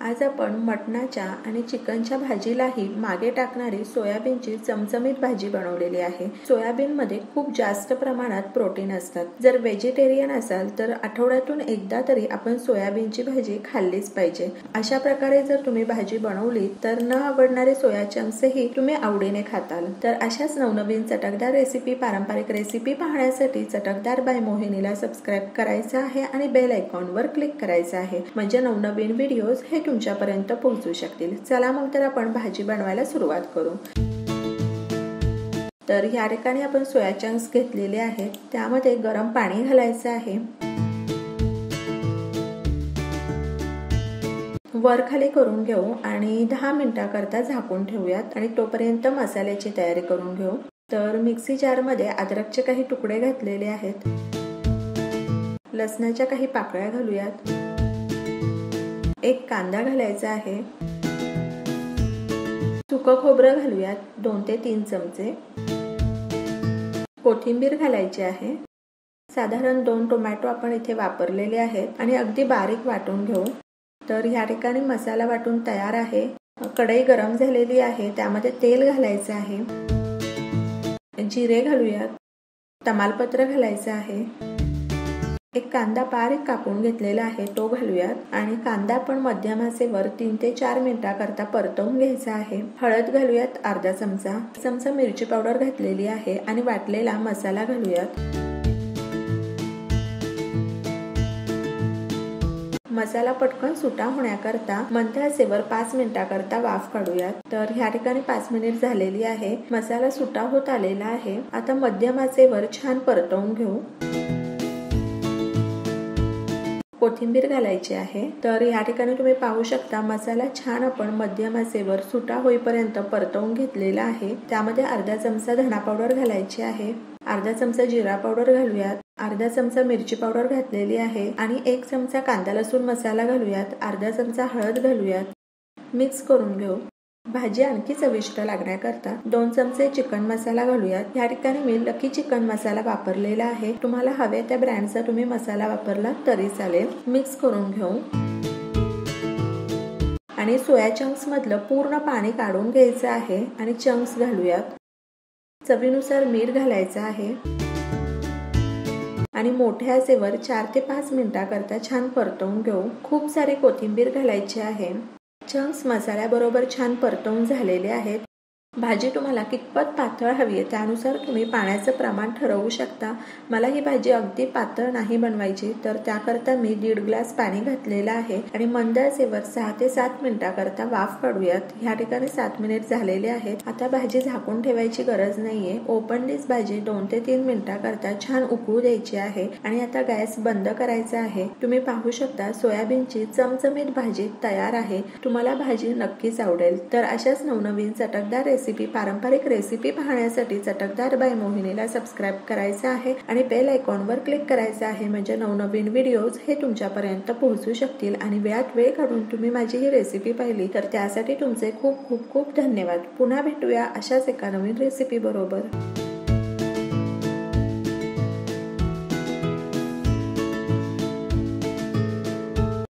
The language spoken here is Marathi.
आज आपण मटणाच्या आणि चिकनच्या भाजीलाही मागे टाकणारी सोयाबीनची चमचमीत भाजी बनवलेली आहे। सोयाबीन मध्ये खूप जास्त प्रमाणात प्रोटीन असतात। जर व्हेजिटेरियन असाल तर आठवड्यातून एकदा तरी आपण सोयाबीनची भाजी खाल्लीच पाहिजे। अशा प्रकारे जर तुम्ही भाजी बनवली तर न आवडणारे सोया चंक्सही तुम्ही आवडीने खाताल। तर अशाच नवनवीन चटकदार रेसिपी, पारंपरिक रेसिपी पाहण्यासाठी चटकदार बाय मोहिनीला सबस्क्राइब करायचं आहे आणि बेल आयकॉनवर क्लिक करायचं आहे, म्हणजे नवनवीन व्हिडिओज हे तुमच्यापर्यंत पोहोचू शकतील। चला मग तर आपण भाजी बनवायला सुरुवात करू। तर या ठिकाणी आपण सोया चंक्स घेतलेले आहेत, त्यामध्ये गरम पाणी घालायचं आहे। वर खाली करून घेऊ आणि 10 मिनिटांकरता झाकून ठेवूयात आणि तोपर्यंत मसाल्याची तयारी करून घेऊ। तर मिक्सी जार मध्ये अद्रकचे काही तुकडे घातलेले आहेत, लसणाच्या काही पाकळ्या घालूयात, एक कांदा घालायचा आहे, सुकं खोबरं घालूयात 2 ते 3 चमचे, कोथिंबीर घालायची आहे। साधारण 2 टोमॅटो आपण इथे वापरलेले आहेत आणि अगदी बारीक वाटून घेऊ। तर या ठिकाणी मसाला वाटून तयार आहे। कढई गरम झालेली आहे, त्यामध्ये तेल घालायचं आहे, जिरे घालूयात, तमालपत्र घालायचं आहे, एक कांदा बारीक कापून घेतलेला आहे तो घालूयात आणि कांदा पण मध्यम आचेवर 3 ते 4 मिनिटांकरता परतवून घ्यायचा आहे। हळद घालूयात अर्धा चमचा, चमचा मिरची पावडर घातलेली आहे आणि वाटलेला मसाला घालूयात। मसाला पटकन सुटा होण्याकरता मंद आचेवर 5 मिनिटांकरता वाफ काढूयात। तर ह्या ठिकाणी 5 मिनिट झालेली आहे, मसाला सुटा होत आलेला आहे। आता मध्यम आचेवर छान परतवून घेऊ। कोथिंबीर घालायची आहे। तर या ठिकाणी तुम्ही पाहू शकता मसाला छान आपण मध्यम आचेवर सुटा होईपर्यंत परतवून घेतलेला आहे। त्यामध्ये अर्धा चमचा धना पावडर घालायची आहे, अर्धा चमचा जिरा पावडर घालूयात, अर्धा चमचा मिरची पावडर घातलेली आहे आणि 1 चमचा कांदा लसूण मसाला घालूयात, अर्धा चमचा हळद घालूयात, मिक्स करून घेऊ। भाजी आणखी चविष्ट लागण्याकरता 2 चमचे चिकन मसाला घालूयात। या ठिकाणी मी लकी चिकन मसाला वापरलेला आहे, तुम्हाला हवे त्या ब्रँडचा तुम्ही मसाला वापरला तरी चालेल। मिक्स करून घेऊ आणि सोया चंक्स मधलं पूर्ण पाणी काढून घ्यायचं आहे आणि चंक्स घालूयात। चवीनुसार मीठ घालायचं आहे आणि मोठ्या आचेवर 4 ते 5 मिनिटांकरता छान परतवून घेऊ। खूप सारी कोथिंबीर घालायची आहे। चंक्स मसाल्याबरोबर छान परतवून झालेले आहेत। भाजी तुम्हाला कितपत पातळ हवी आहे त्यानुसार तुम्ही पाण्याचं प्रमाण ठरवू शकता। मला ही भाजी अगदी पातळ नाही बनवायची, तर त्याकरता मी 1.5 ग्लास पाणी घातलेलं आहे आणि मंद आचेवर 6 ते 7 मिनिटांकरता वाफ काढूयात। ह्या ठिकाणी 7 मिनिट झालेले आहेत। आता भाजी झाकून ठेवायची गरज नाहीये, ओपनलीच भाजी 2 ते 3 मिनिटांकरता छान उकळू द्यायची आहे आणि आता गॅस बंद करायचा आहे। तुम्ही पाहू शकता सोयाबीनची चमचमीत भाजी तयार आहे। तुम्हाला भाजी नक्कीच आवडेल। तर अशाच नवनवीन चटकदार रेसिपी, पारंपरिक रेसिपी पाहण्यासाठी चटकदार बाय मोहिनीला सबस्क्राइब करायचं आहे आणि बेल आयकॉनवर क्लिक करायचं आहे, म्हणजे नवनवीन व्हिडिओज हे तुमच्यापर्यंत पोहोचू शकतील। आणि वेळात वेळ काढून तुम्ही माझी ही रेसिपी पाहिली तर त्यासाठी तुमचे खूप खूप खूप धन्यवाद। पुन्हा भेटूया अशाच एका नवीन रेसिपी बरोबर।